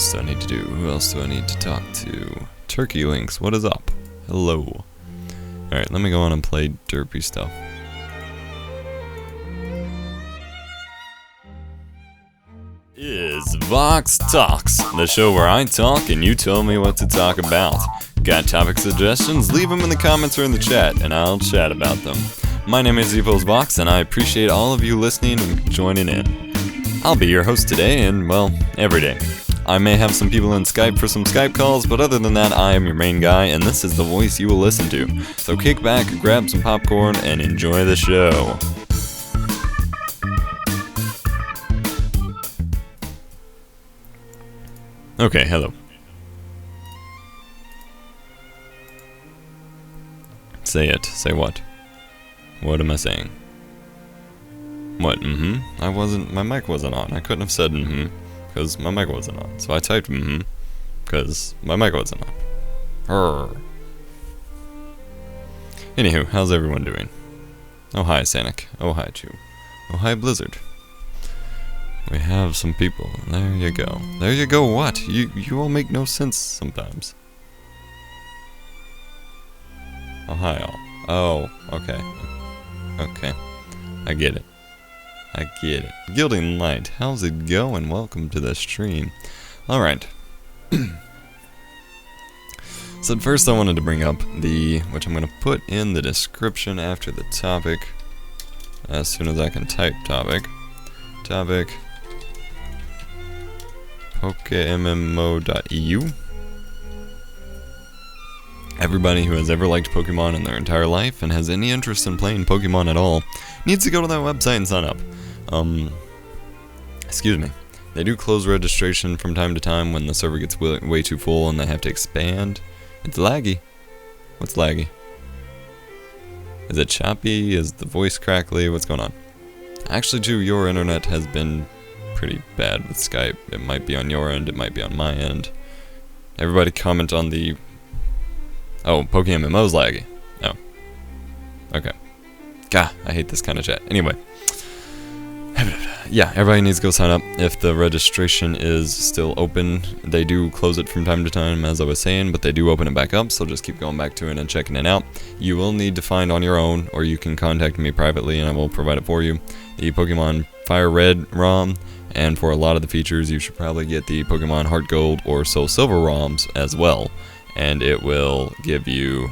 else do I need to do? Who else do I need to talk to? Turkey Links, what is up? Hello. Alright, let me go on and play derpy stuff. EposVox Talks, the show where I talk and you tell me what to talk about. Got topic suggestions? Leave them in the comments or in the chat, and I'll chat about them. My name is EposVox, and I appreciate all of you listening and joining in. I'll be your host today, and, well, every day. I may have some people in Skype for some Skype calls, but other than that, I am your main guy, and this is the voice you will listen to. So kick back, grab some popcorn, and enjoy the show. Okay, hello. Say it. Say what? What am I saying? What? My mic wasn't on. I couldn't have said because my mic wasn't on. So I typed because my mic wasn't on. Arr. Anywho, how's everyone doing? Oh hi, Sanic. Oh hi, Chew. Oh hi, Blizzard. We have some people. There you go. There you go, what? You all make no sense sometimes. Oh hi all. Oh, okay. Okay. I get it. I get it. Gilding Light, how's it going? Welcome to the stream. Alright. So first I wanted to bring up which I'm going to put in the description after the topic. As soon as I can type topic. Topic. PokeMMO.eu. Everybody who has ever liked Pokemon in their entire life and has any interest in playing Pokemon at all needs to go to that website and sign up. Excuse me. They do close registration from time to time when the server gets way too full and they have to expand. It's laggy. What's laggy? Is it choppy? Is the voice crackly? What's going on? Actually, too, your internet has been pretty bad with Skype. It might be on your end, it might be on my end. Everybody comment on the... Oh, PokeMMO's laggy. Oh. Okay. Gah, I hate this kind of chat. Anyway. Yeah, everybody needs to go sign up. If the registration is still open, they do close it from time to time, as I was saying, but they do open it back up, so just keep going back to it and checking it out. You will need to find on your own, or you can contact me privately and I will provide it for you, the Pokemon Fire Red ROM, and for a lot of the features, you should probably get the Pokemon Heart Gold or Soul Silver ROMs as well, and it will give you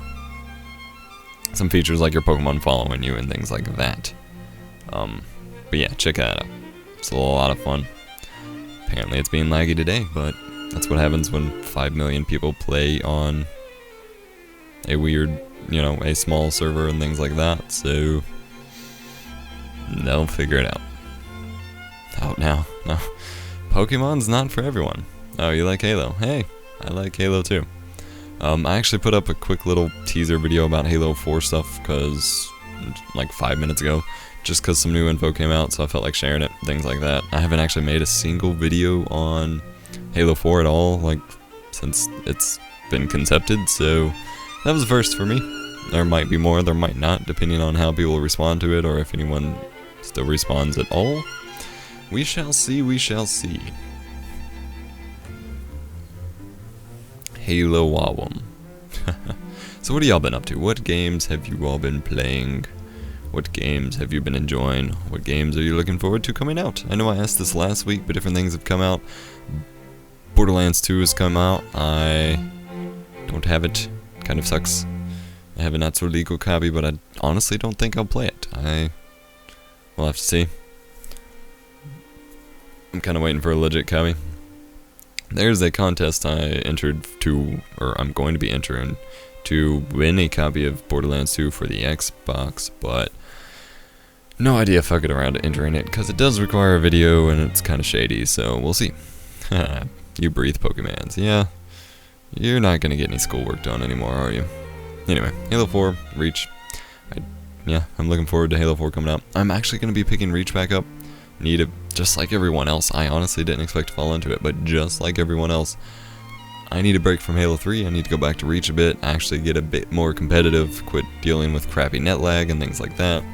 some features like your Pokemon following you and things like that. But yeah, check that out. It's a lot of fun. Apparently it's being laggy today, but that's what happens when 5 million people play on a weird, a small server and things like that, so they'll figure it out. Out now. No. Pokemon's not for everyone. Oh, you like Halo? Hey, I like Halo too. I actually put up a quick little teaser video about Halo 4 stuff, like 5 minutes ago. Just because some new info came out, so I felt like sharing it, things like that. I haven't actually made a single video on Halo 4 at all, since it's been concepted, so that was a first for me. There might be more, there might not, depending on how people respond to it, or if anyone still responds at all. We shall see, we shall see. Halo Wawum. So what have y'all been up to? What games have you all been playing? What games have you been enjoying? What games are you looking forward to coming out? I know I asked this last week, but different things have come out. Borderlands 2 has come out. I don't have it. Kind of sucks. I have a not so legal copy, but I honestly don't think I'll play it. We'll have to see. I'm kind of waiting for a legit copy. There's a contest I entered to, or I'm going to be entering, to win a copy of Borderlands 2 for the Xbox, but no idea if I'll get around to entering it, because it does require a video and it's kind of shady, so we'll see. You breathe, Pokemans. Yeah, you're not going to get any schoolwork done anymore, are you? Anyway, Halo 4, Reach. I'm looking forward to Halo 4 coming out. I'm actually going to be picking Reach back up. Just like everyone else. I honestly didn't expect to fall into it, but just like everyone else, I need a break from Halo 3, I need to go back to Reach a bit, actually get a bit more competitive, quit dealing with crappy net lag and things like that.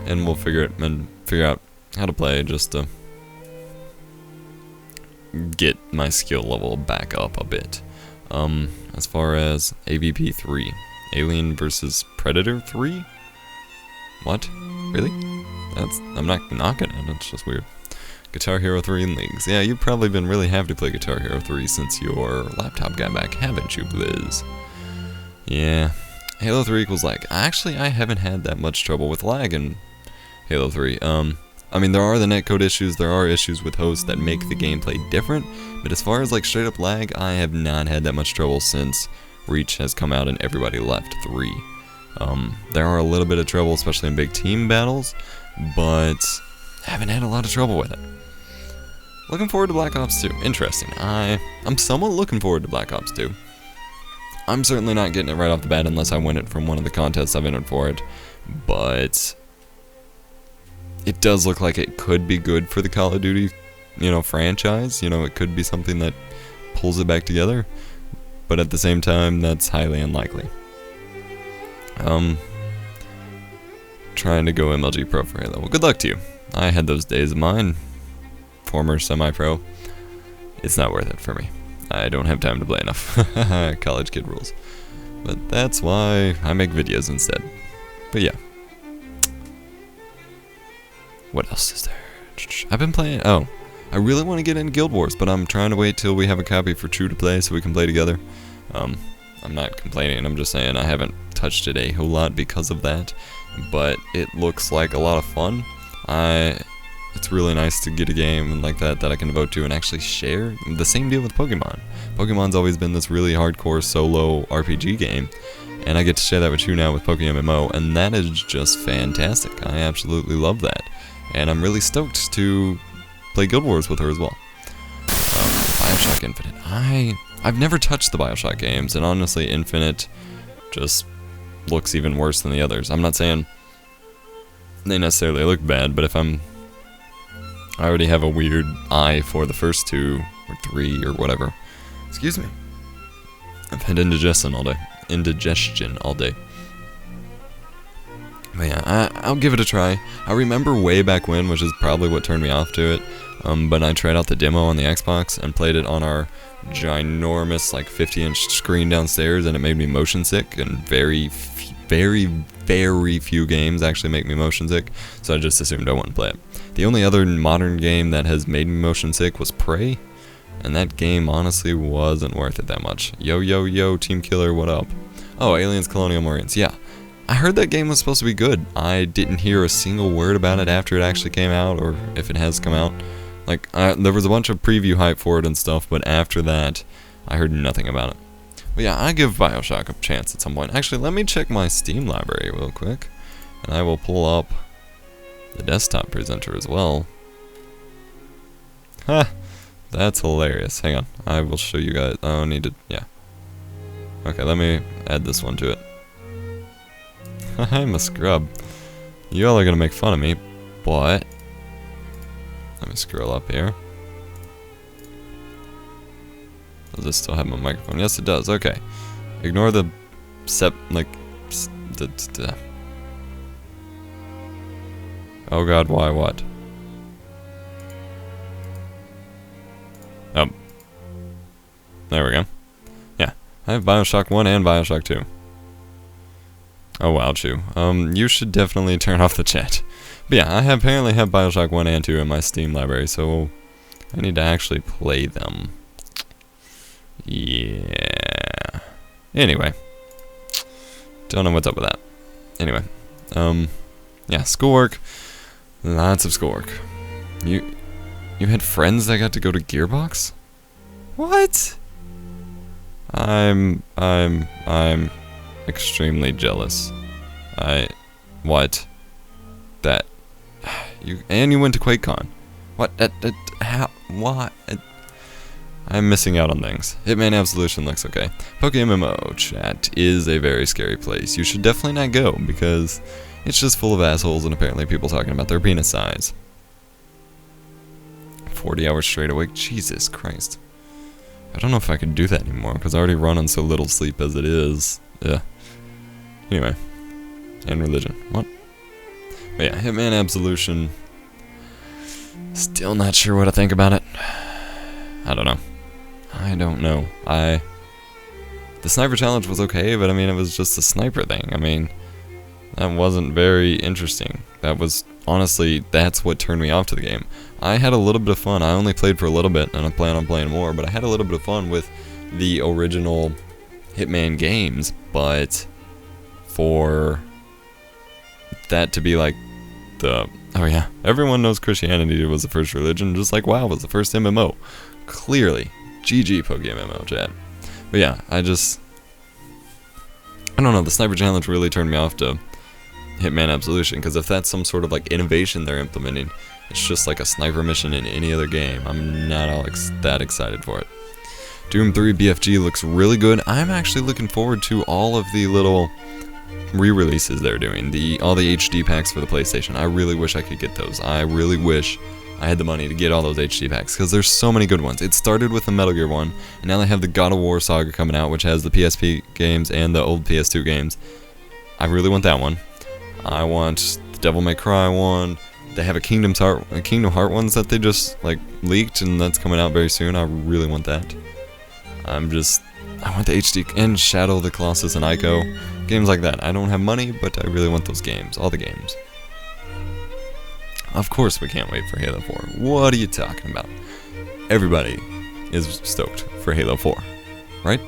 And we'll figure out how to play just to get my skill level back up a bit. As far as AVP 3, Alien versus Predator 3? What? Really? I'm not knocking it, it's just weird. Guitar Hero 3 in leagues. Yeah, you've probably been really happy to play Guitar Hero 3 since your laptop got back, haven't you, Blizz? Yeah. Halo 3 equals lag. Actually, I haven't had that much trouble with lag in Halo 3. I mean, there are the netcode issues, there are issues with hosts that make the gameplay different, but as far as like straight up lag, I have not had that much trouble since Reach has come out and everybody left 3. There are a little bit of trouble, especially in big team battles, but I haven't had a lot of trouble with it. Looking forward to Black Ops 2. Interesting. I'm somewhat looking forward to Black Ops 2. I'm certainly not getting it right off the bat unless I win it from one of the contests I've entered for it, but it does look like it could be good for the Call of Duty, franchise. It could be something that pulls it back together, but at the same time, that's highly unlikely. Trying to go MLG Pro for Halo. Well, good luck to you. I had those days of mine. Former semi-pro. It's not worth it for me. I don't have time to play enough. College kid rules. But that's why I make videos instead. But yeah. What else is there? I've been playing... Oh. I really want to get into Guild Wars, but I'm trying to wait till we have a copy for True to play so we can play together. I'm not complaining, I'm just saying I haven't touched it a whole lot because of that. But it looks like a lot of fun. It's really nice to get a game like that I can devote to and actually share. The same deal with Pokemon. Pokemon's always been this really hardcore solo RPG game, and I get to share that with you now with PokeMMO, and that is just fantastic. I absolutely love that, and I'm really stoked to play Guild Wars with her as well. Bioshock Infinite. I've never touched the Bioshock games, and honestly, Infinite just looks even worse than the others. I'm not saying they necessarily look bad, but if I already have a weird eye for the first 2 or 3 or whatever. Excuse me. I've had indigestion all day. But yeah, I'll give it a try. I remember way back when, which is probably what turned me off to it, but I tried out the demo on the Xbox and played it on our ginormous, like 50-inch screen downstairs, and it made me motion sick, and very few games actually make me motion sick, so I just assumed I wouldn't play it. The only other modern game that has made me motion sick was Prey, and that game honestly wasn't worth it that much. Yo, Team Killer, what up? Oh, Aliens Colonial Marines, yeah. I heard that game was supposed to be good. I didn't hear a single word about it after it actually came out, or if it has come out. Like, there was a bunch of preview hype for it and stuff, but after that, I heard nothing about it. But yeah, I give Bioshock a chance at some point. Actually, let me check my Steam library real quick, and I will pull up the desktop presenter as well. Ha! That's hilarious. Hang on, I will show you guys. Oh, I need to, yeah. Okay, let me add this one to it. I'm a scrub. You all are gonna make fun of me, but let me scroll up here. Does this still have my microphone? Yes, it does. Okay. Ignore the oh god, why, what? Oh. There we go. Yeah. I have Bioshock 1 and Bioshock 2. Oh wow, Chew. You should definitely turn off the chat. But yeah, I apparently have Bioshock 1 and 2 in my Steam library, so I need to actually play them. Yeah. Anyway. Don't know what's up with that. Anyway. Yeah, schoolwork. Lots of schoolwork. You had friends that got to go to Gearbox? What? I'm extremely jealous. What? That you went to QuakeCon. What? How? Why? I'm missing out on things. Hitman Absolution looks okay. PokeMMO chat is a very scary place. You should definitely not go because it's just full of assholes and apparently people talking about their penis size. 40 hours straight awake. Jesus Christ. I don't know if I could do that anymore because I already run on so little sleep as it is. Yeah. Anyway. And religion. What? But yeah, Hitman Absolution. Still not sure what I think about it. I don't know. The sniper challenge was okay, but I mean, it was just a sniper thing. I mean, that wasn't very interesting. That was, honestly, that's what turned me off to the game. I had a little bit of fun. I only played for a little bit, and I plan on playing more, but I had a little bit of fun with the original Hitman games, but for that to be like the, oh yeah, everyone knows Christianity was the first religion, just like WoW was the first MMO. Clearly. GG PokeMMO, chat. But yeah, I don't know, the sniper challenge really turned me off to Hitman Absolution, because if that's some sort of like innovation they're implementing, it's just like a sniper mission in any other game. I'm not all that excited for it. Doom 3 BFG looks really good. I'm actually looking forward to all of the little re-releases they're doing, all the HD packs for the PlayStation. I really wish I could get those. I really wish I had the money to get all those HD packs, because there's so many good ones. It started with the Metal Gear one, and now they have the God of War saga coming out, which has the PSP games and the old PS2 games. I really want that one. I want the Devil May Cry one. They have a Kingdom Heart ones that they just like leaked, and that's coming out very soon. I really want that. I want the HD and Shadow of the Colossus and Ico. Games like that. I don't have money, but I really want those games. All the games. Of course we can't wait for Halo 4. What are you talking about? Everybody is stoked for Halo 4. Right?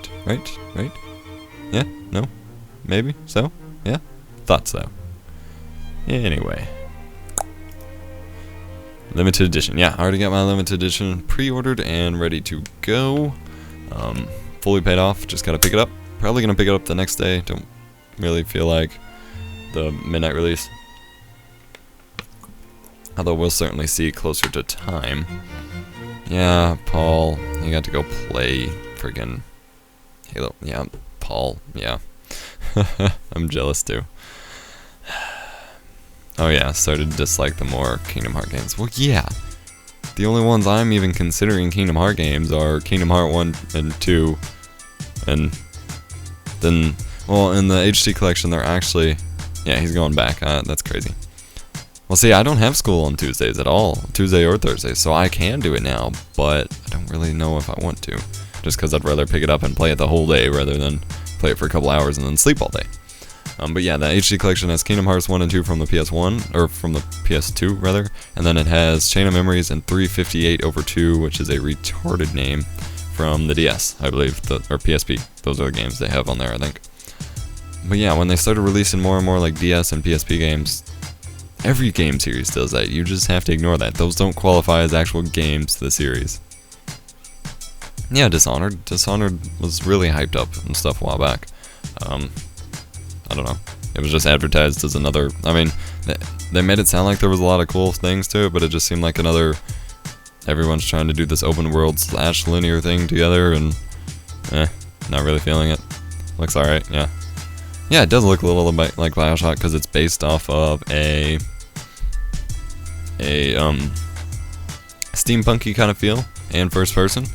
Yeah? No? Maybe? So? Yeah? Thought so. Anyway. Limited edition. Yeah, I already got my limited edition pre-ordered and ready to go. Fully paid off. Just gotta pick it up. Probably gonna pick it up the next day. Don't really feel like the midnight release. Although we'll certainly see closer to time. Yeah, Paul, you got to go play friggin' Halo. Yeah, Paul, yeah. I'm jealous too. Oh yeah, started to dislike the more Kingdom Heart games. Well, yeah. The only ones I'm even considering Kingdom Heart games are Kingdom Heart 1 and 2. And then, well, in the HD collection, they're actually... Yeah, he's going back. That's crazy. Well, see, I don't have school on Tuesdays at all, Tuesday or Thursday, so I can do it now, but I don't really know if I want to, just because I'd rather pick it up and play it the whole day rather than play it for a couple hours and then sleep all day. But yeah, the HD collection has Kingdom Hearts 1 and 2 from the PS1, or from the PS2, rather, and then it has Chain of Memories and 358/2, which is a retarded name, from the DS, I believe, or PSP. Those are the games they have on there, I think. But yeah, when they started releasing more and more like DS and PSP games, every game series does that. You just have to ignore that. Those don't qualify as actual games to the series. Yeah, Dishonored. Dishonored was really hyped up and stuff a while back. I don't know. It was just advertised as another... I mean, they made it sound like there was a lot of cool things to it, but it just seemed like another... Everyone's trying to do this open world / linear thing together, and... not really feeling it. Looks alright, yeah. Yeah, it does look a little bit like BioShock because it's based off of a steampunky kind of feel and first person.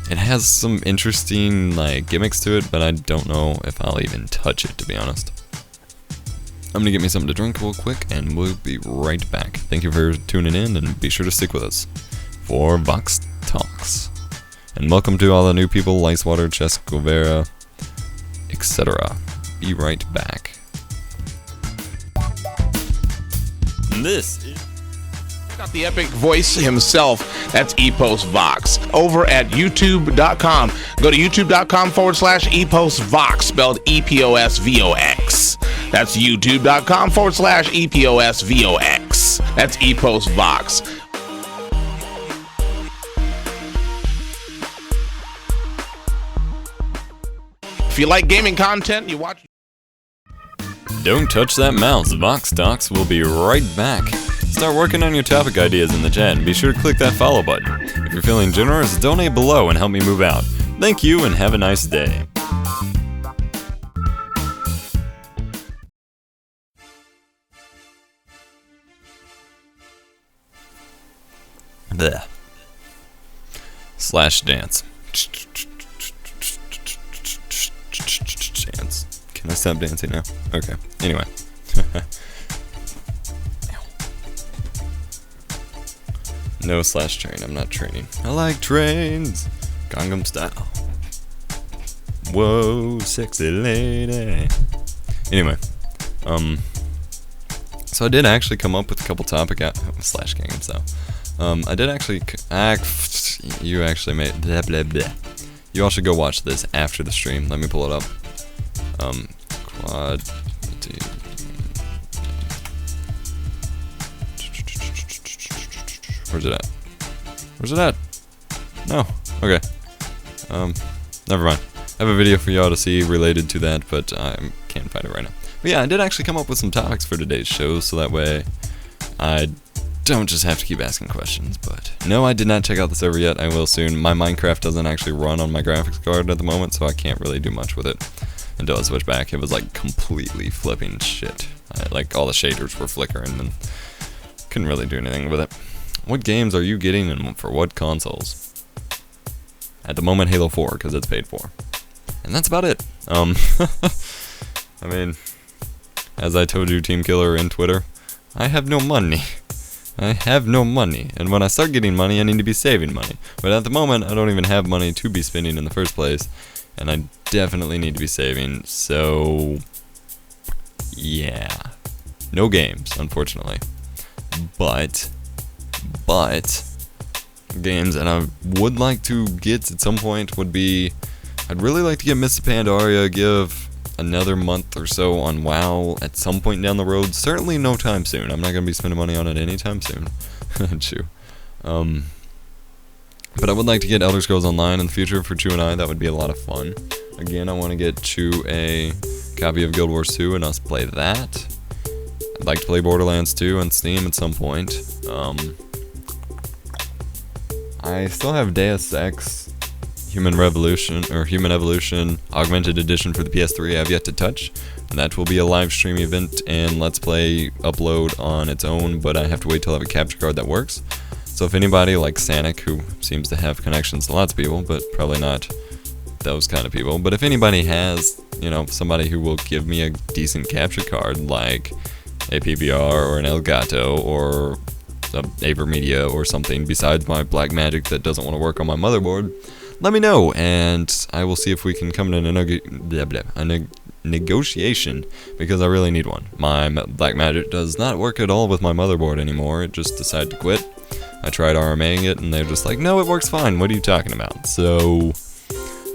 It has some interesting like gimmicks to it, but I don't know if I'll even touch it, to be honest. I'm gonna get me something to drink real quick, and we'll be right back. Thank you for tuning in, and be sure to stick with us for Vox Talks. And welcome to all the new people, Licewater, Chess Guevara, etc. Be right back. This is got the epic voice himself. That's EposVox over at youtube.com. Go to youtube.com/EposVox, spelled EposVox. That's youtube.com/EposVox. That's EposVox. If you like gaming content, you watch. Don't touch that mouse. Vox Talks will be right back. Start working on your topic ideas in the chat, and be sure to click that follow button. If you're feeling generous, donate below and help me move out. Thank you, and have a nice day. Blech. Slash dance. Dance. Can I stop dancing now? Okay. Anyway. No slash train. I'm not training. I like trains. Gangnam Style. Whoa, sexy lady. Anyway, so I did actually come up with a couple topic slash Gangnam Style. I did actually you actually made blah blah blah. You all should go watch this after the stream. Let me pull it up. Quad. Where's it at? Where's it at? No. Okay. Never mind. I have a video for y'all to see related to that, but I can't find it right now. But yeah, I did actually come up with some topics for today's show, so that way I don't just have to keep asking questions. But no, I did not check out the server yet. I will soon. My Minecraft doesn't actually run on my graphics card at the moment, so I can't really do much with it until I switch back. It was like completely flipping shit. Like all the shaders were flickering and couldn't really do anything with it. What games are you getting and for what consoles? At the moment, Halo 4, because it's paid for. And that's about it. I mean, as I told you, Team Killer in Twitter, I have no money. I have no money. And when I start getting money, I need to be saving money. But at the moment, I don't even have money to be spending in the first place. And I definitely need to be saving. So, yeah. No games, unfortunately. But games that I would like to get at some point would be, I'd really like to get Mr. Pandaria, give another month or so on WoW at some point down the road. Certainly no time soon. I'm not going to be spending money on it anytime soon. Chew. But I would like to get Elder Scrolls Online in the future for Chew and I. That would be a lot of fun. Again, I want to get Chew a copy of Guild Wars 2 and us play that. I'd like to play Borderlands 2 on Steam at some point. I still have Deus Ex Human Evolution Augmented Edition for the PS3 I've yet to touch. And that will be a live stream event and Let's Play upload on its own, but I have to wait till I have a capture card that works. So if anybody like Sanic, who seems to have connections to lots of people, but probably not those kind of people, but if anybody has, you know, somebody who will give me a decent capture card, like a PBR or an Elgato or a Avermedia or something besides my black magic that doesn't want to work on my motherboard, let me know, and I will see if we can come to a negotiation, because I really need one. My black magic does not work at all with my motherboard anymore. It just decided to quit. I tried RMAing it, and they're just like, no, it works fine. What are you talking about? So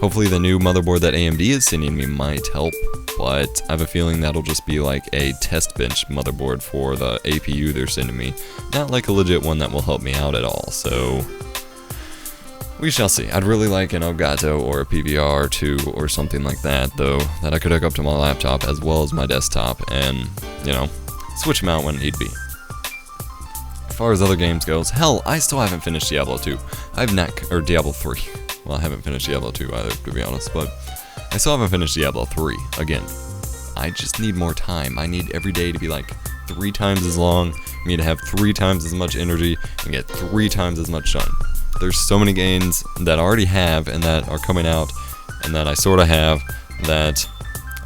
hopefully the new motherboard that AMD is sending me might help, but I have a feeling that'll just be like a test bench motherboard for the APU they're sending me. Not like a legit one that will help me out at all, so we shall see. I'd really like an Elgato or a PVR2 or something like that, though, that I could hook up to my laptop as well as my desktop and, you know, switch them out when need be. As far as other games goes, hell, I still haven't finished Diablo 2. Or Diablo 3. Well, I haven't finished Diablo 2 either, to be honest, but I still haven't finished Diablo 3. Again, I just need more time. I need every day to be like 3 times as long, me to have 3 times as much energy, and get 3 times as much done. There's so many games that I already have and that are coming out and that I sort of have that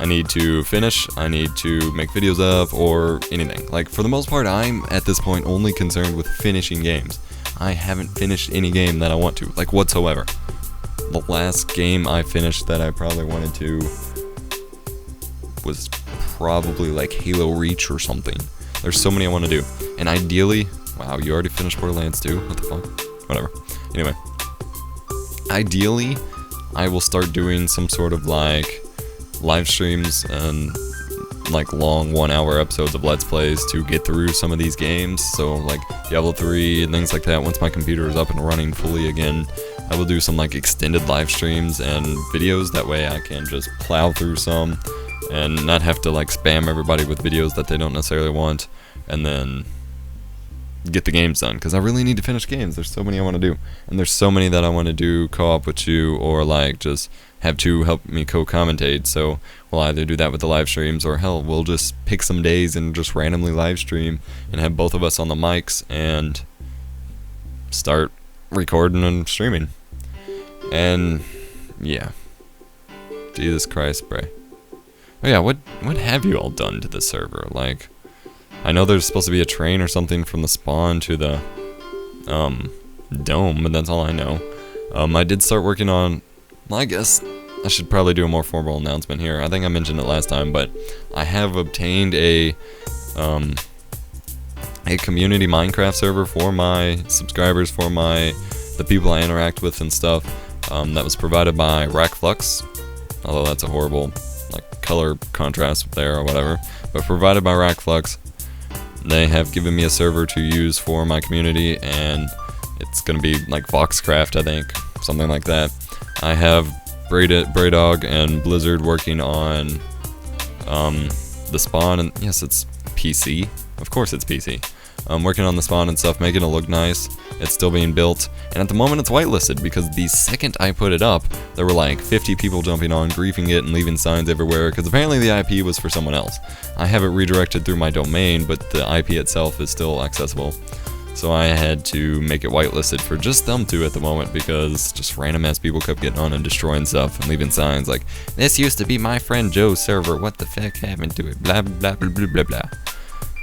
I need to finish, I need to make videos of, or anything. Like, for the most part, I'm at this point only concerned with finishing games. I haven't finished any game that I want to, like, whatsoever. The last game I finished that I probably wanted to was probably like Halo Reach or something. There's so many I want to do. And ideally, wow, you already finished Borderlands 2? What the fuck? Whatever. Anyway, ideally, I will start doing some sort of like live streams and like long 1-hour episodes of Let's Plays to get through some of these games. So like Diablo 3 and things like that. Once my computer is up and running fully again, I will do some like extended live streams and videos. That way I can just plow through some and not have to like spam everybody with videos that they don't necessarily want, and then get the games done, because I really need to finish games. There's so many I want to do, and there's so many that I want to do co-op with you, or like just have to help me co-commentate. So we'll either do that with the live streams, or hell, we'll just pick some days and just randomly live stream and have both of us on the mics and start recording and streaming. And yeah, Jesus Christ, bro. Oh yeah, what have you all done to the server? Like, I know there's supposed to be a train or something from the spawn to the Dome, but that's all I know. I did start working on, well, I guess I should probably do a more formal announcement here. I think I mentioned it last time, but I have obtained a community Minecraft server for my subscribers, for the people I interact with and stuff. That was provided by Rackflux, although that's a horrible like color contrast there or whatever. But provided by Rackflux, they have given me a server to use for my community, and it's gonna be like Voxcraft, I think, something like that. I have Braydog and Blizzard working on the spawn, and yes, it's PC. Of course, it's PC. I'm working on the spawn and stuff, making it look nice. It's still being built, and at the moment it's whitelisted because the second I put it up, there were like 50 people jumping on, griefing it, and leaving signs everywhere because apparently the IP was for someone else. I have it redirected through my domain, but the IP itself is still accessible. So I had to make it whitelisted for just them two at the moment because just random ass people kept getting on and destroying stuff and leaving signs like, "This used to be my friend Joe's server, what the fuck happened to it, blah blah blah blah blah blah."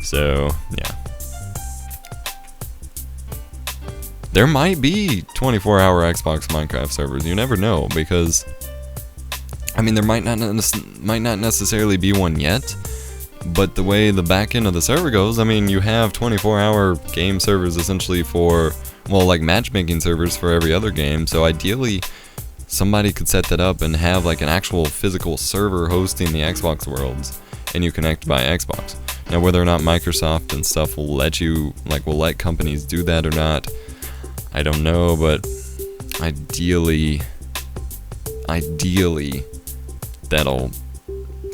So, yeah. There might be 24-hour Xbox Minecraft servers. You never know, because I mean, there might not necessarily be one yet, but the way the back end of the server goes, I mean, you have 24-hour game servers essentially for, well, like matchmaking servers for every other game. So ideally, somebody could set that up and have like an actual physical server hosting the Xbox worlds, and you connect by Xbox. Now, whether or not Microsoft and stuff will let you, like, will let companies do that or not, I don't know, but ideally, that'll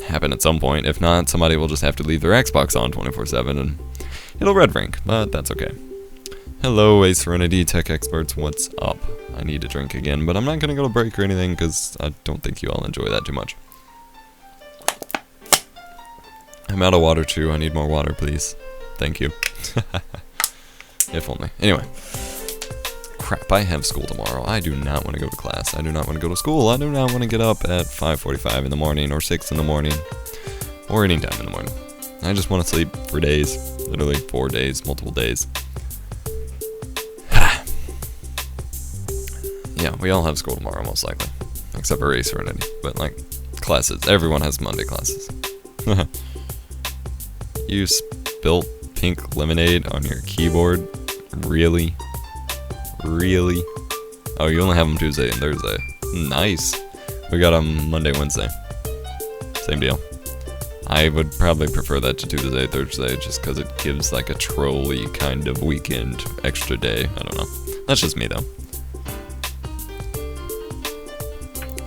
happen at some point. If not, somebody will just have to leave their Xbox on 24/7, and it'll red ring, but that's okay. Hello, Ace Serenity Tech Experts, what's up? I need to drink again, but I'm not gonna go to break or anything, because I don't think you all enjoy that too much. I'm out of water too, I need more water, please. Thank you. If only. Anyway. Crap, I have school tomorrow. I do not want to go to class. I do not want to go to school. I do not want to get up at 5:45 in the morning or 6 in the morning or any time in the morning. I just want to sleep for days. Literally 4 days, multiple days. Yeah, we all have school tomorrow, most likely. Except for Ace Serenity. But, like, classes. Everyone has Monday classes. You spilt pink lemonade on your keyboard? Really? Really? Oh, you only have them Tuesday and Thursday. Nice. We got them Monday, Wednesday. Same deal. I would probably prefer that to Tuesday, Thursday, just because it gives like a trolley kind of weekend extra day. I don't know. That's just me though.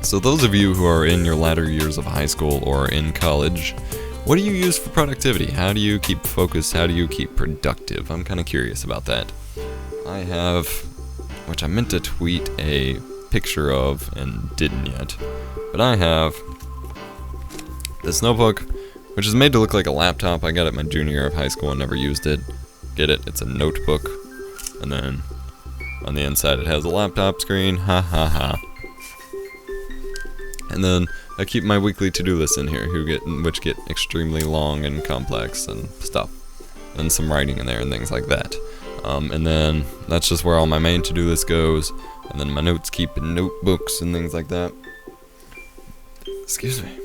So those of you who are in your latter years of high school or in college, what do you use for productivity? How do you keep focused? How do you keep productive? I'm kind of curious about that. I have, which I meant to tweet a picture of and didn't yet, but I have this notebook, which is made to look like a laptop. I got it my junior year of high school and never used it. Get it? It's a notebook, and then on the inside it has a laptop screen. Ha ha ha. And then I keep my weekly to-do list in here, which get extremely long and complex and stuff, and some writing in there and things like that. And then that's just where all my main to-do list goes, and then my notes keep in notebooks and things like that. Excuse me.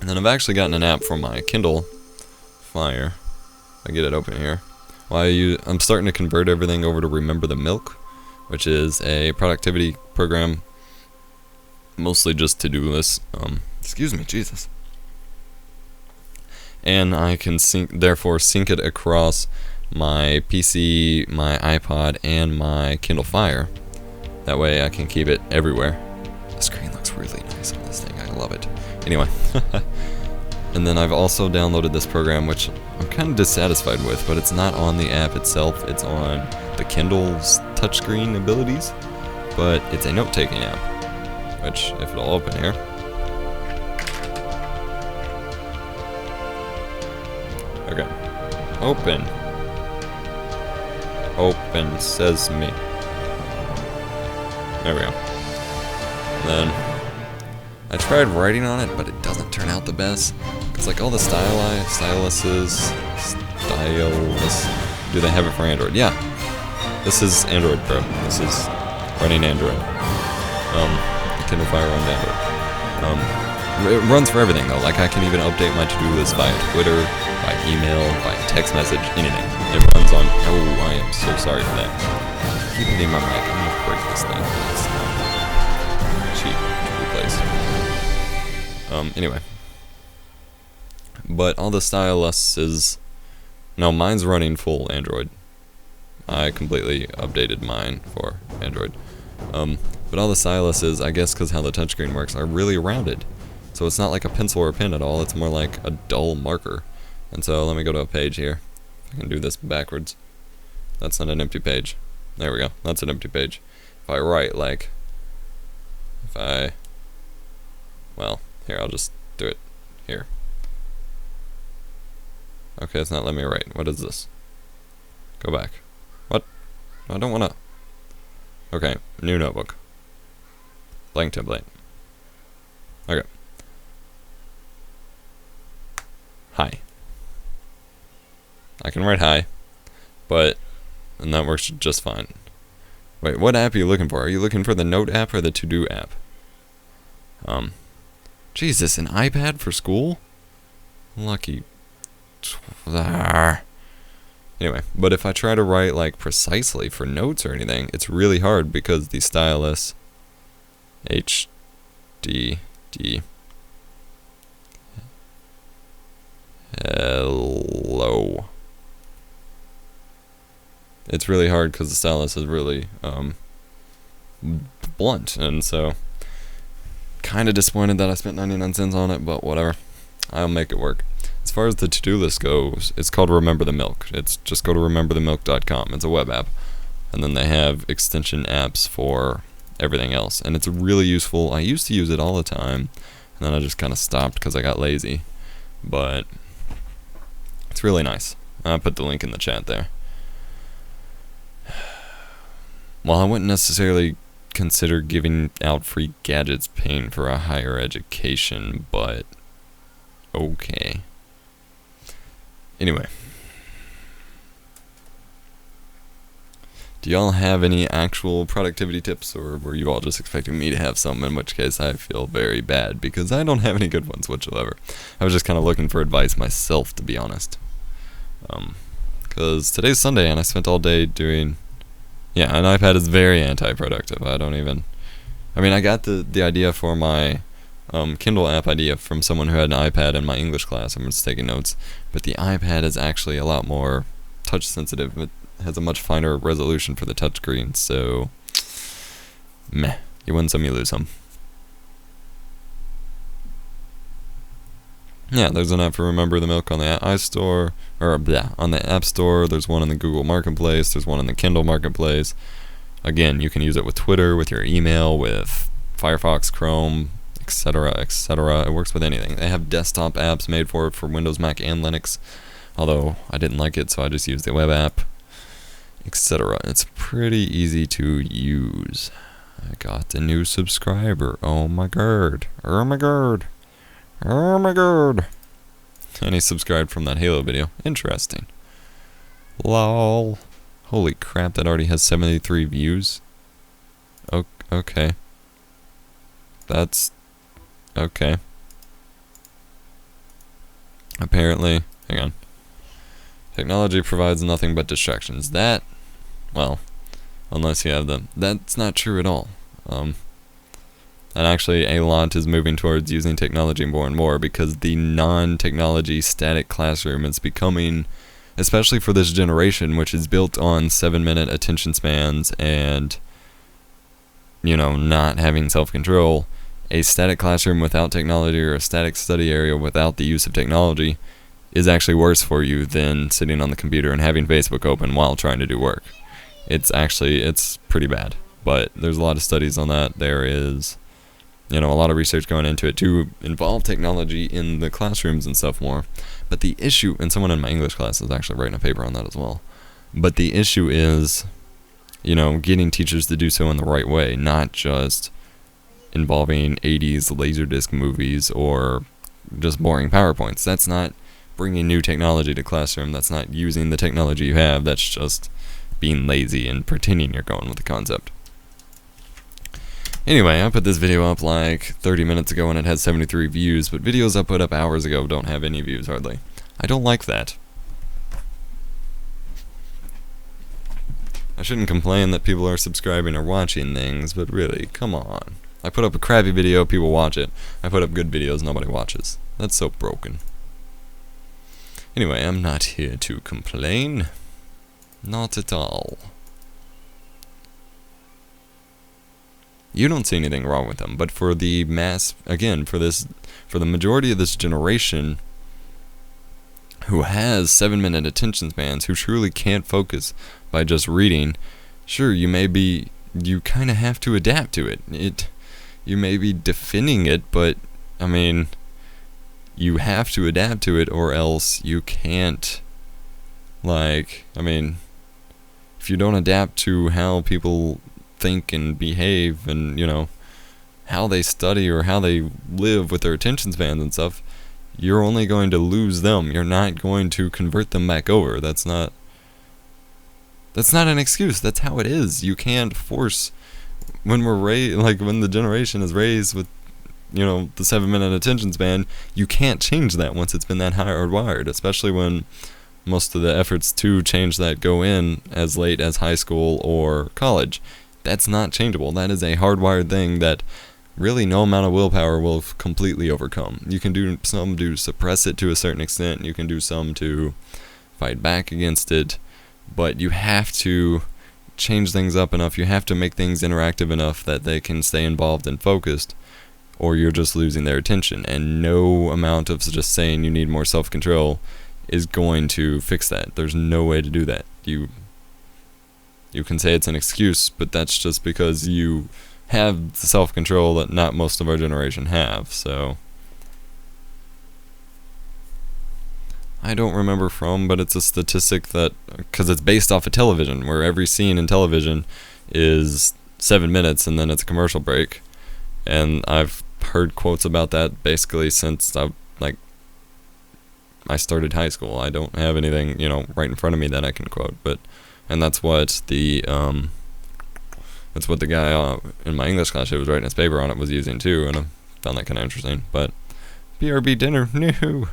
And then I've actually gotten an app for my Kindle Fire. I get it open here. Well, I'm starting to convert everything over to Remember the Milk, which is a productivity program, mostly just to-do lists. Excuse me, Jesus. And I can therefore sync it across my PC, my iPod, and my Kindle Fire. That way I can keep it everywhere. The screen looks really nice on this thing. I love it. Anyway. And then I've also downloaded this program, which I'm kind of dissatisfied with, but it's not on the app itself. It's on the Kindle's touchscreen abilities, but it's a note-taking app, which, if it'll open here. Okay. Open. Open Sesame. There we go. And then I tried writing on it, but it doesn't turn out the best. Because like all the styluses, do they have it for Android? Yeah. This is Android Pro. This is running Android. Kindle Fire runs Android. It runs for everything though. Like I can even update my to-do list via Twitter, by email, by text message, anything. It runs on. Oh, I am so sorry for that. Keep hitting my mic. I'm gonna break this thing. It's not cheap to replace. Anyway. But all the stylus is. No, mine's running full Android. I completely updated mine for Android. But all the styluses, I guess because how the touchscreen works, are really rounded. So it's not like a pencil or a pen at all, it's more like a dull marker. And so let me go to a page here. I can do this backwards. That's not an empty page. There we go, that's an empty page. If I write like, well, here, I'll just do it here. Okay, it's not letting me write. What is this? Go back. What? I don't wanna. Okay, new notebook. Blank template. Okay. Hi. I can write hi, and that works just fine. Wait, what app are you looking for? Are you looking for the Note app or the To-Do app? Jesus, an iPad for school? Lucky. Anyway, but if I try to write like precisely for notes or anything, it's really hard because the stylus HDD. Hello. It's really hard because the stylus is really blunt, and so kind of disappointed that I spent 99 cents on it, but whatever. I'll make it work. As far as the to-do list goes, it's called Remember the Milk. It's just go to rememberthemilk.com. It's a web app. And then they have extension apps for everything else. And it's really useful. I used to use it all the time, and then I just kind of stopped because I got lazy. But it's really nice. I'll put the link in the chat there. Well, I wouldn't necessarily consider giving out free gadgets paying for a higher education, but okay. Anyway, do y'all have any actual productivity tips, or were you all just expecting me to have some, in which case I feel very bad because I don't have any good ones whatsoever. I was just kind of looking for advice myself, to be honest, because today's Sunday and I spent all day doing, yeah, an iPad is very anti-productive. I got the idea for my Kindle app idea from someone who had an iPad in my English class. I'm just taking notes, but the iPad is actually a lot more touch sensitive. It has a much finer resolution for the touchscreen, so meh. You win some, you lose some. Yeah, there's an app for Remember the Milk on the iStore, on the App Store. There's one in the Google Marketplace. There's one in the Kindle Marketplace. Again, you can use it with Twitter, with your email, with Firefox, Chrome, etc., etc. It works with anything. They have desktop apps made for it for Windows, Mac, and Linux, although I didn't like it, so I just used the web app, etc. It's pretty easy to use. I got a new subscriber. Oh my god. Oh my god. Oh my god. And he subscribed from that Halo video. Interesting. Lol. Holy crap, that already has 73 views. Okay. That's okay. Apparently, hang on. Technology provides nothing but distractions. That, well, unless you have them. That's not true at all. And actually, a lot is moving towards using technology more and more because the non-technology static classroom is becoming, especially for this generation, which is built on 7-minute attention spans and, not having self-control. A static classroom without technology or a static study area without the use of technology is actually worse for you than sitting on the computer and having Facebook open while trying to do work. It's pretty bad, but there's a lot of studies on that. There is, a lot of research going into it to involve technology in the classrooms and stuff more. But the issue, and someone in my English class is actually writing a paper on that as well, but the issue is, getting teachers to do so in the right way, not just involving 80s Laserdisc movies or just boring PowerPoints. That's not bringing new technology to classroom. That's not using the technology you have. That's just being lazy and pretending you're going with the concept. Anyway, I put this video up like 30 minutes ago and it had 73 views, but videos I put up hours ago don't have any views hardly. I don't like that. I shouldn't complain that people are subscribing or watching things, but really, come on. I put up a crappy video, people watch it. I put up good videos, nobody watches. That's so broken. Anyway, I'm not here to complain. Not at all. You don't see anything wrong with them, but for the mass, again, for the majority of this generation who has 7-minute attention spans, who truly can't focus by just reading, sure, you kind of have to adapt to it. You may be defending it, but, I mean, you have to adapt to it or else you can't, like, I mean, if you don't adapt to how people think and behave and, you know, how they study or how they live with their attention spans and stuff, you're only going to lose them. You're not going to convert them back over. That's not an excuse. That's how it is. You can't force, when we're when the generation is raised with, you know, the 7-minute attention span, you can't change that once it's been that hardwired, especially when most of the efforts to change that go in as late as high school or college. That's not changeable. That is a hardwired thing that really no amount of willpower will completely overcome. You can do some to suppress it to a certain extent. You can do some to fight back against it. But you have to change things up enough. You have to make things interactive enough that they can stay involved and focused, or you're just losing their attention. And no amount of just saying you need more self-control is going to fix that. There's no way to do that. You can say it's an excuse, but that's just because you have the self-control that not most of our generation have. So I don't remember but it's a statistic that, because it's based off of television, where every scene in television is 7 minutes and then it's a commercial break. And I've heard quotes about that basically since I started high school. I don't have anything, you know, right in front of me that I can quote, and that's what the guy in my English class who was writing his paper on it was using too, and I found that kind of interesting. But BRB dinner, no.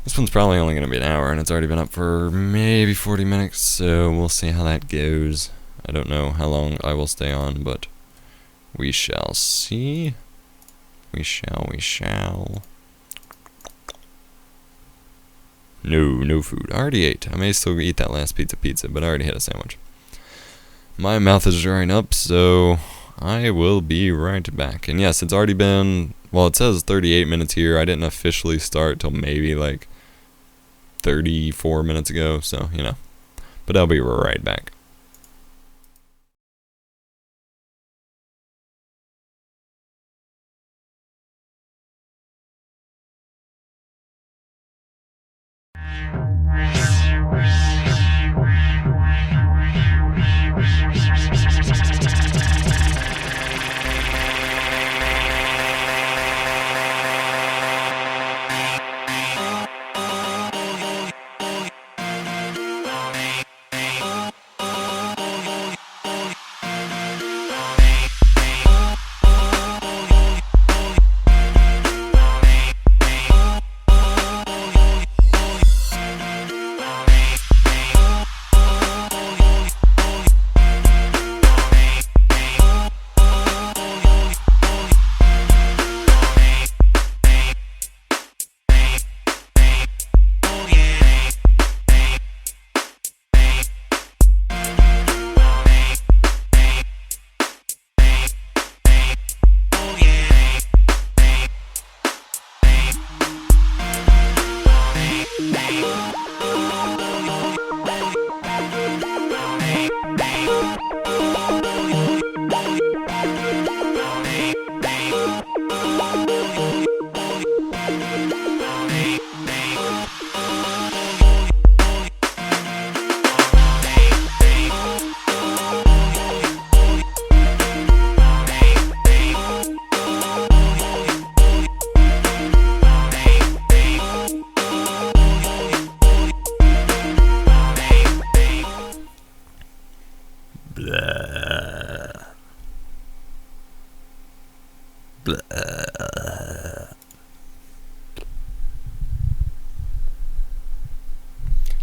This one's probably only going to be an hour, and it's already been up for maybe 40 minutes, so we'll see how that goes. I don't know how long I will stay on, but we shall see. We shall. No food. I already ate. I may still eat that last pizza, but I already had a sandwich. My mouth is drying up, so I will be right back. And yes, it's already been, well, it says 38 minutes here. I didn't officially start till maybe like 34 minutes ago, so, you know. But I'll be right back.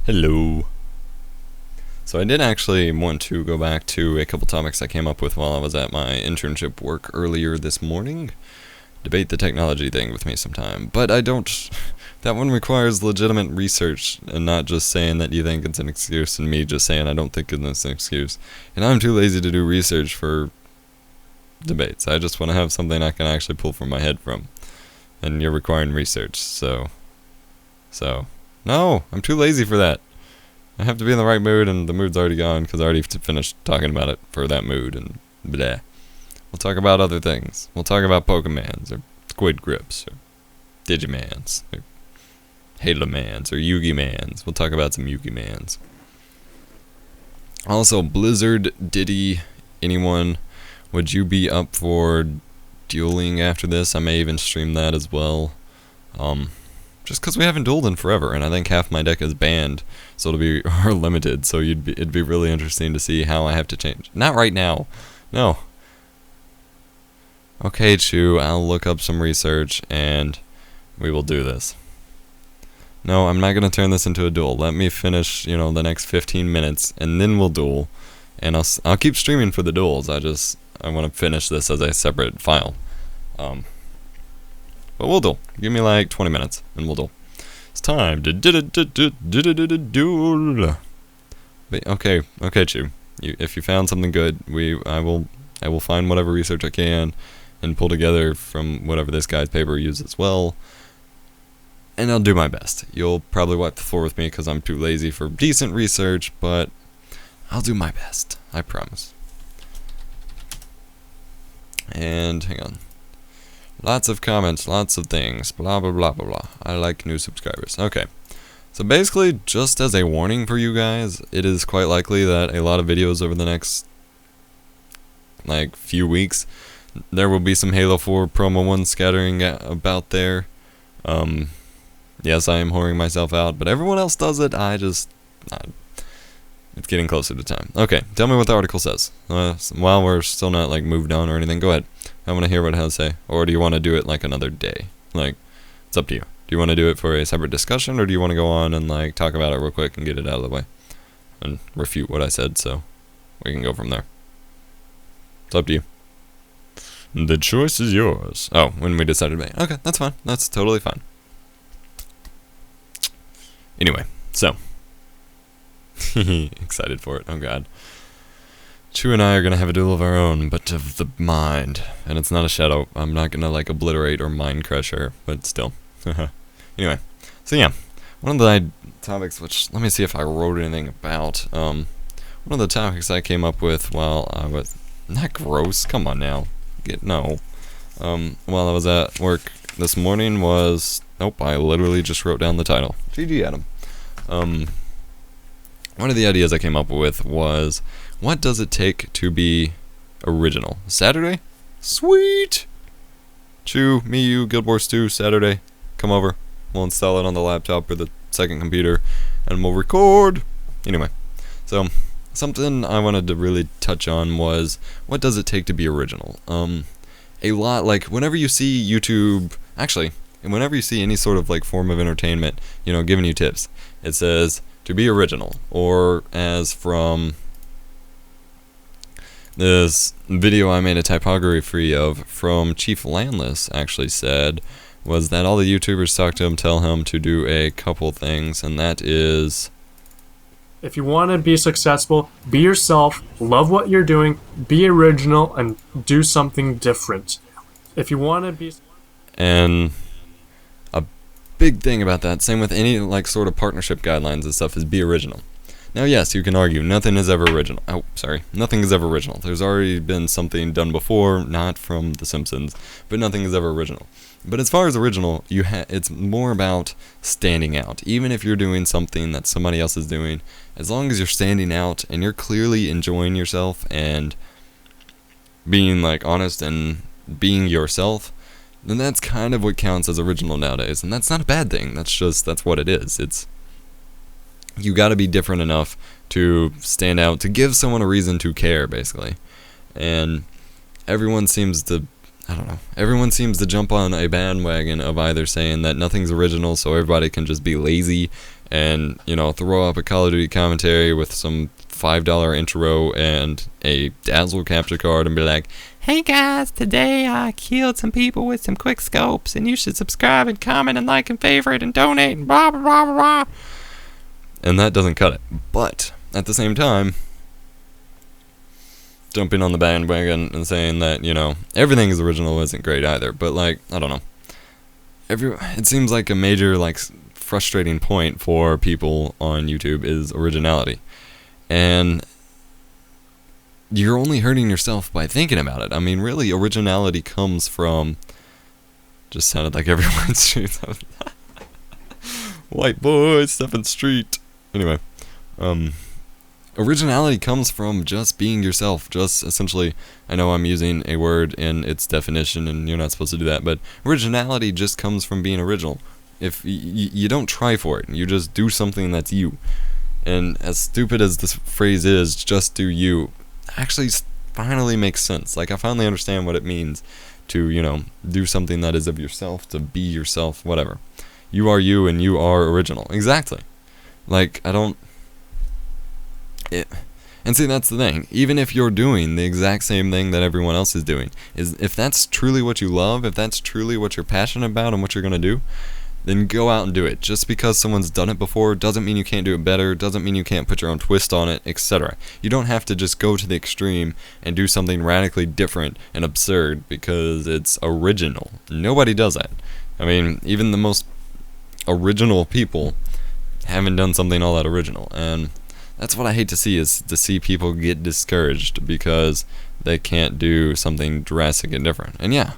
Hello. So I did actually want to go back to a couple topics I came up with while I was at my internship work earlier this morning. Debate the technology thing with me sometime. But I don't... That one requires legitimate research and not just saying that you think it's an excuse and me just saying I don't think it's an excuse. And I'm too lazy to do research for debates. I just want to have something I can actually pull from my head from. And you're requiring research, so... No, I'm too lazy for that. I have to be in the right mood, and the mood's already gone because I already finished talking about it for that mood, and bleh. We'll talk about other things. We'll talk about Pokemans, or Squid Grips, or Digimans, or Halomans, or Yugi-mans. We'll talk about some Yugi-mans. Also, Blizzard, Diddy, anyone, would you be up for dueling after this? I may even stream that as well. Just because we haven't dueled in forever, and I think half my deck is banned, so it'll be limited, so it'd be really interesting to see how I have to change. Not right now. No. Okay, Chew, I'll look up some research, and we will do this. No, I'm not going to turn this into a duel. Let me finish, the next 15 minutes, and then we'll duel. And I'll keep streaming for the duels. I want to finish this as a separate file. But we'll duel. Give me like 20 minutes, and we'll duel. It's time to duel. Okay, Chew. If you found something good, I will find whatever research I can, and pull together from whatever this guy's paper uses as well. And I'll do my best. You'll probably wipe the floor with me because I'm too lazy for decent research, but I'll do my best. I promise. And hang on. Lots of comments, lots of things, blah, blah, blah, blah, blah. I like new subscribers. Okay. So basically, just as a warning for you guys, it is quite likely that a lot of videos over the next, few weeks, there will be some Halo 4 promo ones scattering about there. Yes, I am whoring myself out, but everyone else does it. It's getting closer to time. Okay, tell me what the article says. While we're still not, moved on or anything, go ahead. I want to hear what it has to say. Or do you want to do it, another day? It's up to you. Do you want to do it for a separate discussion, or do you want to go on and, talk about it real quick and get it out of the way? And refute what I said, so we can go from there. It's up to you. The choice is yours. Oh, when we decided to make... Okay, that's fine. That's totally fine. Anyway, so... Excited for it. Oh god. Chew and I are gonna have a duel of our own, but of the mind. And it's not a shadow. I'm not gonna obliterate or mind crush her, but still. Anyway, so yeah. One of the topics, which, let me see if I wrote anything about. One of the topics I came up with while I was... Not gross, come on now. No. While I was at work this morning was... Nope, I literally just wrote down the title. GG Adam. One of the ideas I came up with was, what does it take to be original? Saturday? Sweet! Chew, me, you, Guild Wars 2, Saturday. Come over. We'll install it on the laptop or the second computer, and we'll record. Anyway, so something I wanted to really touch on was, what does it take to be original? A lot, whenever you see YouTube, actually, and whenever you see any sort of form of entertainment, giving you tips, it says to be original, or as from this video I made a typography of from Chief Landless actually said, was that all the YouTubers talk to him, tell him to do a couple things, and that is, if you want to be successful, be yourself, love what you're doing, be original, and do something different. If you want to be... And a big thing about that, same with any sort of partnership guidelines and stuff, is be original. Now yes, you can argue nothing is ever original. Nothing is ever original. There's already been something done before, not from The Simpsons, but nothing is ever original. But as far as original, it's more about standing out. Even if you're doing something that somebody else is doing, as long as you're standing out and you're clearly enjoying yourself and being honest and being yourself, then that's kind of what counts as original nowadays. And that's not a bad thing. That's what it is. You gotta be different enough to stand out, to give someone a reason to care, basically. And everyone seems to I don't know. Everyone seems to jump on a bandwagon of either saying that nothing's original, so everybody can just be lazy and, throw up a Call of Duty commentary with some $5 intro and a Dazzle capture card and be like, "Hey guys, today I killed some people with some quick scopes, and you should subscribe and comment and like and favorite and donate and blah blah blah blah blah." And that doesn't cut it. But at the same time, jumping on the bandwagon and saying that, everything is original isn't great either. But, I don't know. It seems like a major, frustrating point for people on YouTube is originality. And you're only hurting yourself by thinking about it. I mean, really, originality comes from... Just sounded like everyone's street. White boy, stepping street. Anyway, originality comes from just being yourself. Just essentially, I know I'm using a word in its definition, and you're not supposed to do that, but originality just comes from being original. If you don't try for it, you just do something that's you. And as stupid as this phrase is, just do you, actually finally makes sense. I finally understand what it means to, do something that is of yourself, to be yourself, whatever. You are you, and you are original. Exactly. And see, that's the thing. Even if you're doing the exact same thing that everyone else is doing, if that's truly what you love, if that's truly what you're passionate about and what you're going to do, then go out and do it. Just because someone's done it before doesn't mean you can't do it better, doesn't mean you can't put your own twist on it, etc. You don't have to just go to the extreme and do something radically different and absurd because it's original. Nobody does that. I mean, even the most original people haven't done something all that original, and that's what I hate to see, is to see people get discouraged because they can't do something drastic and different. And yeah,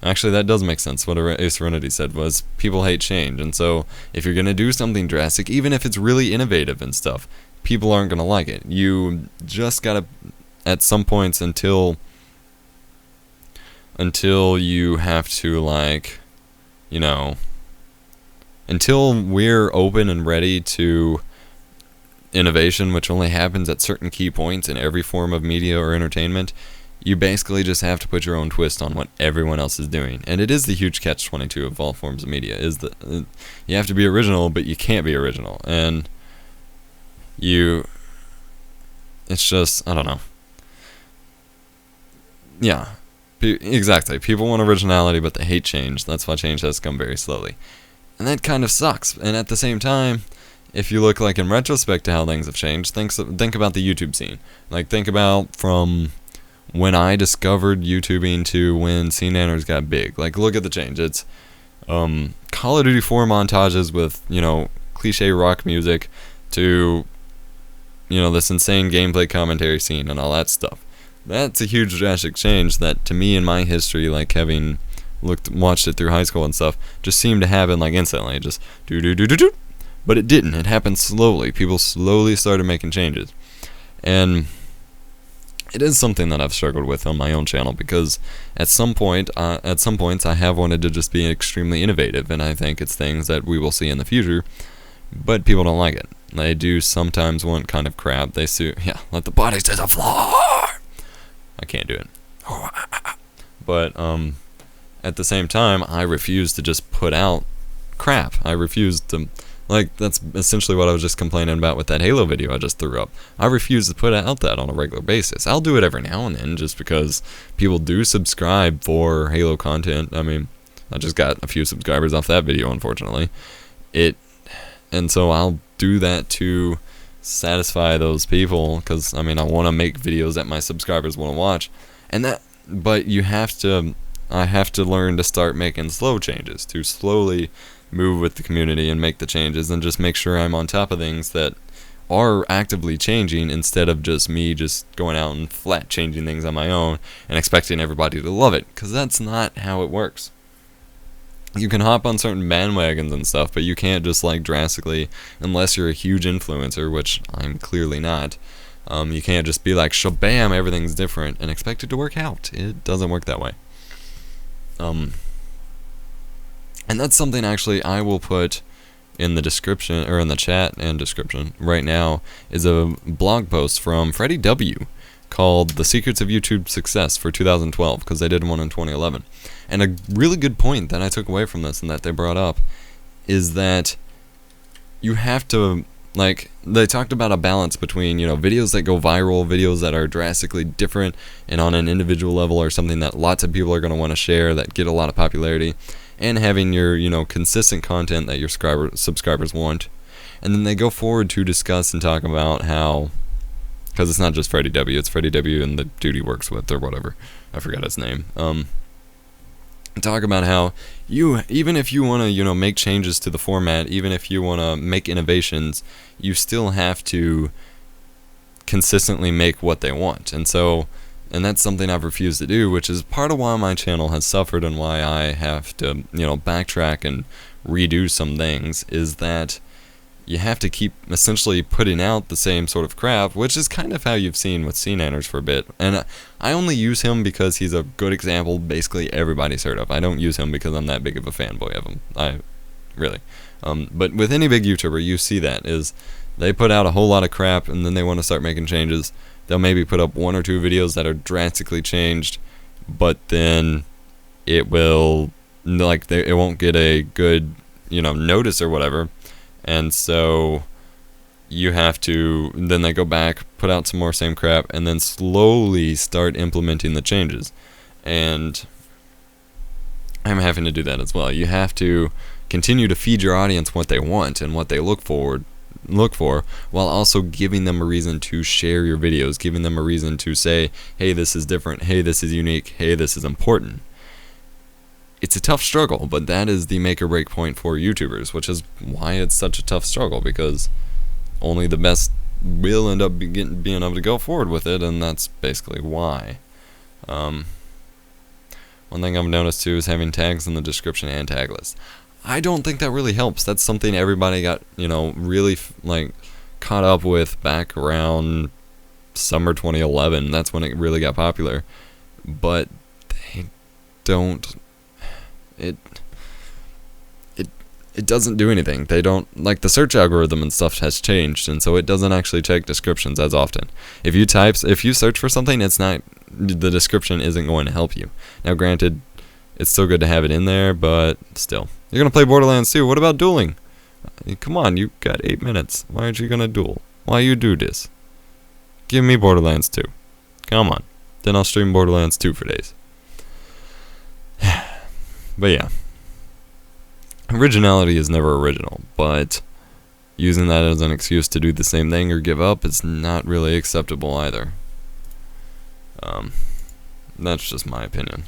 actually that does make sense. What Ace Serenity said was people hate change, and so if you're going to do something drastic, even if it's really innovative and stuff, people aren't going to like it. You just got to, at some points, until you have to, until we're open and ready to innovation, which only happens at certain key points in every form of media or entertainment, you basically just have to put your own twist on what everyone else is doing. And it is the huge catch-22 of all forms of media, is that you have to be original, but you can't be original. And it's just, I don't know. Yeah, exactly. People want originality, but they hate change. That's why change has come very slowly. And that kind of sucks. And at the same time, if you look in retrospect to how things have changed, think about the YouTube scene. Think about from when I discovered YouTubing to when Scene Nanners got big. Look at the change. It's Call of Duty 4 montages with, cliche rock music to, this insane gameplay commentary scene and all that stuff. That's a huge drastic change that, to me, in my history, having watched it through high school and stuff, just seemed to happen instantly. Just do. But it didn't. It happened slowly. People slowly started making changes. And it is something that I've struggled with on my own channel, because at some points I have wanted to just be extremely innovative, and I think it's things that we will see in the future, but people don't like it. They do sometimes want kind of crap. They let the bodies to the floor. I can't do it. But at the same time, I refuse to just put out crap. I refuse to, that's essentially what I was just complaining about with that Halo video I just threw up. I refuse to put out that on a regular basis. I'll do it every now and then just because people do subscribe for Halo content. I mean, I just got a few subscribers off that video, unfortunately. And so I'll do that to satisfy those people, because, I want to make videos that my subscribers want to watch. But I have to learn to start making slow changes, to slowly move with the community and make the changes, and just make sure I'm on top of things that are actively changing, instead of just me just going out and flat changing things on my own and expecting everybody to love it, because that's not how it works. You can hop on certain bandwagons and stuff, but you can't just drastically, unless you're a huge influencer, which I'm clearly not. You can't just be shabam, everything's different, and expect it to work out. It doesn't work that way. And that's something actually I will put in the description, or in the chat and description right now, is a blog post from Freddie W. called The Secrets of YouTube Success for 2012, because they did one in 2011. And a really good point that I took away from this and that they brought up is that you have to, like, they talked about a balance between, videos that go viral, videos that are drastically different and on an individual level or something that lots of people are going to want to share that get a lot of popularity, and having your, consistent content that your subscribers want. And then they go forward to discuss and talk about how, because it's not just Freddie W, it's Freddie W and the dude he works with or whatever. I forgot his name. Talk about how even if you want to, make changes to the format, even if you want to make innovations, you still have to consistently make what they want. And that's something I've refused to do, which is part of why my channel has suffered and why I have to, backtrack and redo some things, is that you have to keep essentially putting out the same sort of crap, which is kind of how you've seen with CNanners for a bit. And I only use him because he's a good example basically everybody's heard of. I don't use him because I'm that big of a fanboy of him. But with any big YouTuber, you see that, is they put out a whole lot of crap and then they want to start making changes. They'll maybe put up 1 or 2 videos that are drastically changed, but then it will, it won't get a good, notice or whatever. And so you have to, then they go back, put out some more same crap, and then slowly start implementing the changes. And I'm having to do that as well. You have to continue to feed your audience what they want and what they look for, while also giving them a reason to share your videos, giving them a reason to say, hey, this is different, hey, this is unique, hey, this is important. It's a tough struggle, but that is the make or break point for YouTubers, which is why it's such a tough struggle, because only the best will end up being able to go forward with it, and that's basically why. One thing I've noticed too is having tags in the description and tag list. I don't think that really helps. That's something everybody got, really caught up with back around summer 2011. That's when it really got popular. But they don't. It doesn't do anything. They don't, the search algorithm and stuff has changed, and so it doesn't actually check descriptions as often. If you search for something, the description isn't going to help you. Now granted, it's still good to have it in there, but still. You're gonna play Borderlands 2. What about dueling? Come on, you got 8 minutes. Why aren't you gonna duel? Why you do this? Give me Borderlands 2. Come on. Then I'll stream Borderlands 2 for days. But yeah, originality is never original, but using that as an excuse to do the same thing or give up is not really acceptable either. That's just my opinion.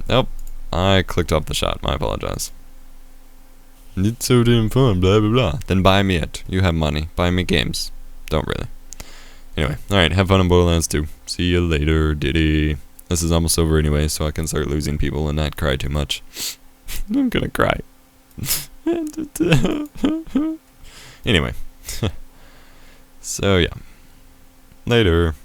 Nope, I clicked off the shot, I apologize. It's so damn fun, blah blah blah. Then buy me it. You have money, buy me games. Don't really. Anyway, alright, have fun in Borderlands 2. See you later, Diddy. This is almost over anyway, so I can start losing people and not cry too much. I'm gonna cry. Anyway. So, yeah. Later.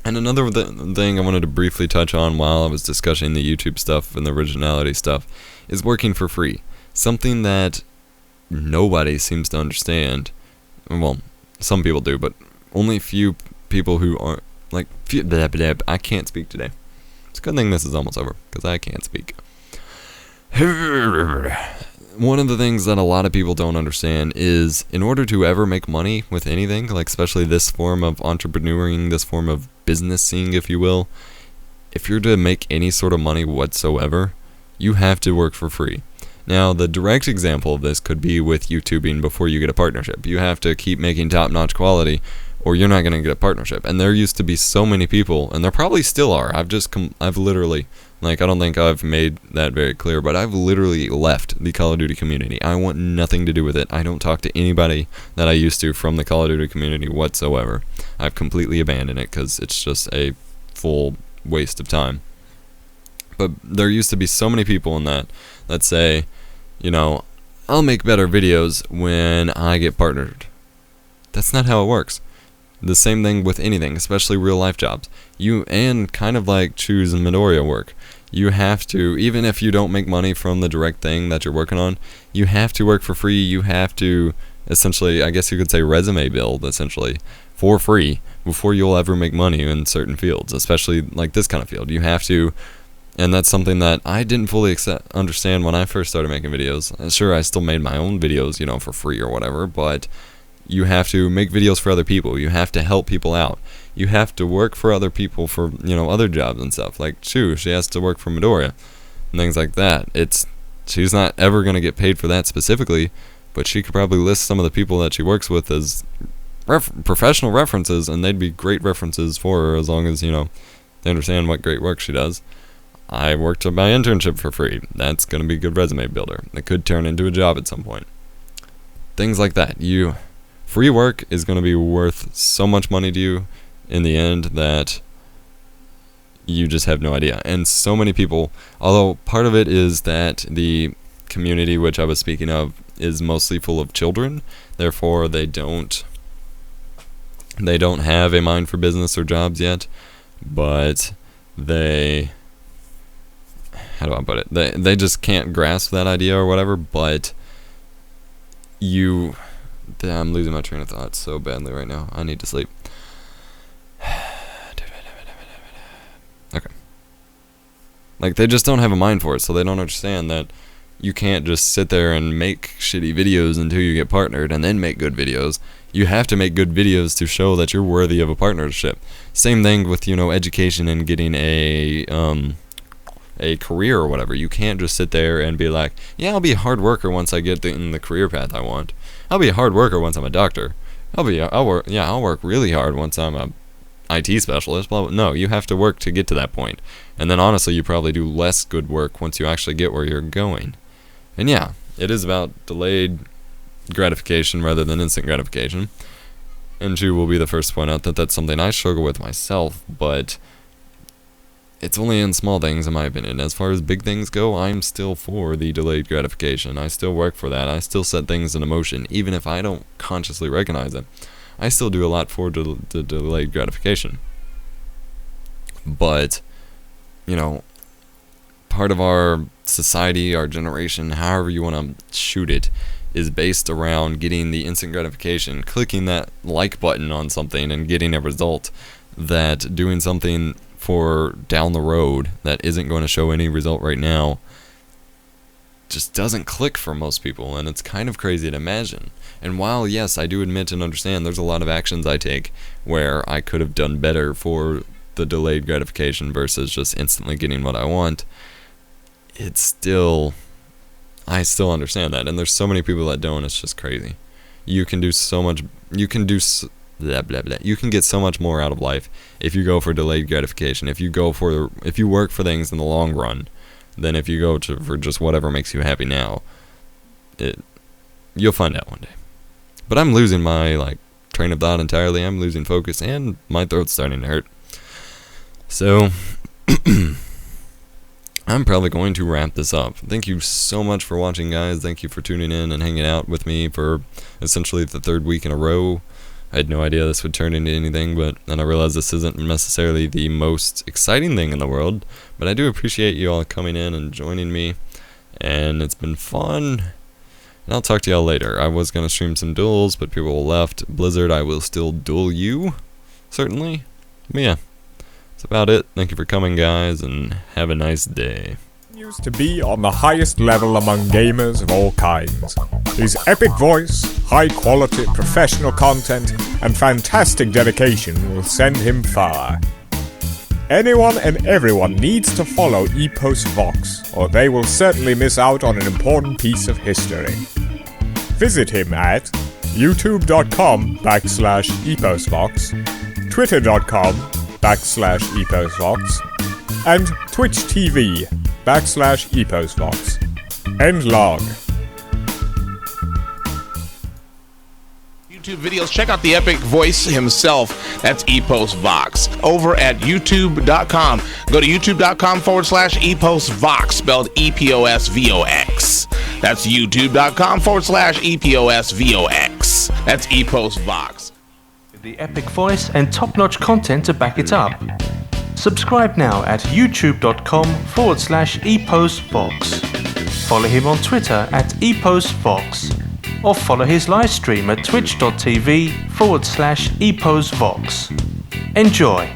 And another thing I wanted to briefly touch on while I was discussing the YouTube stuff and the originality stuff is working for free. Something that nobody seems to understand. Well, some people do, but only few people who aren't. I can't speak today. It's a good thing this is almost over, because I can't speak. One of the things that a lot of people don't understand is, in order to ever make money with anything, especially this form of entrepreneuring, this form of businessing, if you will, if you're to make any sort of money whatsoever, you have to work for free. Now, the direct example of this could be with YouTubing before you get a partnership. You have to keep making top-notch quality, or you're not going to get a partnership. And there used to be so many people, and there probably still are. I've literally, I don't think I've made that very clear, but I've literally left the Call of Duty community. I want nothing to do with it. I don't talk to anybody that I used to from the Call of Duty community whatsoever. I've completely abandoned it because it's just a full waste of time. But there used to be so many people in that say, I'll make better videos when I get partnered. That's not how it works. The same thing with anything, especially real life jobs. And kind of like choose Midoriya work. You have to, even if you don't make money from the direct thing that you're working on, you have to work for free. You have to essentially, I guess you could say resume build, essentially, for free before you'll ever make money in certain fields, especially like this kind of field. You have to, and that's something that I didn't fully understand when I first started making videos. Sure, I still made my own videos, for free or whatever, but you have to make videos for other people. You have to help people out. You have to work for other people for, other jobs and stuff. Like, she has to work for Midoriya and things like that. She's not ever going to get paid for that specifically, but she could probably list some of the people that she works with as professional references, and they'd be great references for her as long as, they understand what great work she does. I worked on my internship for free. That's going to be a good resume builder. It could turn into a job at some point. Things like that. Free work is going to be worth so much money to you in the end that you just have no idea. And so many people, although part of it is that the community which I was speaking of is mostly full of children, therefore they don't have a mind for business or jobs yet, but how do I put it? They just can't grasp that idea or whatever, but I'm losing my train of thought so badly right now. I need to sleep. Okay. Like, they just don't have a mind for it, so they don't understand that you can't just sit there and make shitty videos until you get partnered and then make good videos. You have to make good videos to show that you're worthy of a partnership. Same thing with, education and getting a career or whatever. You can't just sit there and be like, yeah, I'll be a hard worker once I get in the career path I want. I'll be a hard worker once I'm a doctor. I'll work really hard once I'm a IT specialist. Blah, blah. No, you have to work to get to that point. And then honestly, you probably do less good work once you actually get where you're going. And yeah, it is about delayed gratification rather than instant gratification. And you will be the first to point out that that's something I struggle with myself, but it's only in small things, in my opinion. As far as big things go, I'm still for the delayed gratification. I still work for that. I still set things into motion, even if I don't consciously recognize it. I still do a lot for the delayed gratification. But, part of our society, our generation, however you want to shoot it, is based around getting the instant gratification, clicking that like button on something and getting a result, that doing something for down the road that isn't going to show any result right now just doesn't click for most people, and it's kind of crazy to imagine. And while, yes, I do admit and understand there's a lot of actions I take where I could have done better for the delayed gratification versus just instantly getting what I want, I still understand that, and there's so many people that don't. It's just crazy. You can do so much, you can get so much more out of life if you go for delayed gratification, if you work for things in the long run, than if you go for just whatever makes you happy now. You'll find out one day. But I'm losing my train of thought entirely. I'm losing focus, and my throat's starting to hurt. So I'm probably going to wrap this up. Thank you so much for watching, guys. Thank you for tuning in and hanging out with me for essentially the third week in a row. I had no idea this would turn into anything, but then I realized this isn't necessarily the most exciting thing in the world. But I do appreciate you all coming in and joining me, and it's been fun. And I'll talk to y'all later. I was going to stream some duels, but people left. Blizzard, I will still duel you, certainly. But yeah, that's about it. Thank you for coming, guys, and have a nice day. Continues to be on the highest level among gamers of all kinds. His epic voice, high quality professional content, and fantastic dedication will send him far. Anyone and everyone needs to follow EposVox, or they will certainly miss out on an important piece of history. Visit him at youtube.com/EposVox, twitter.com/EposVox, and Twitch TV/EposVox. End log. YouTube videos, check out the epic voice himself. That's EposVox. Over at youtube.com. Go to youtube.com/EposVox, spelled EposVox. That's youtube.com/EposVox. That's EposVox. The epic voice and top-notch content to back it up. Subscribe now at youtube.com/EposVox. Follow him on Twitter at EposVox. or follow his live stream at twitch.tv/EposVox. Enjoy!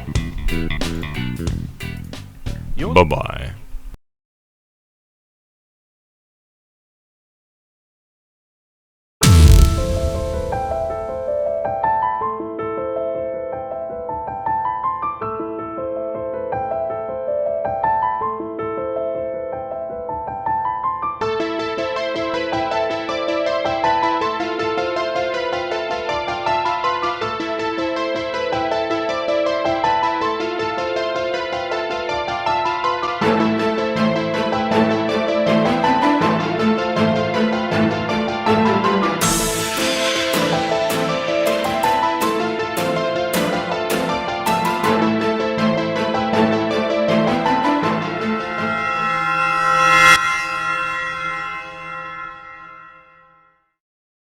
Bye-bye.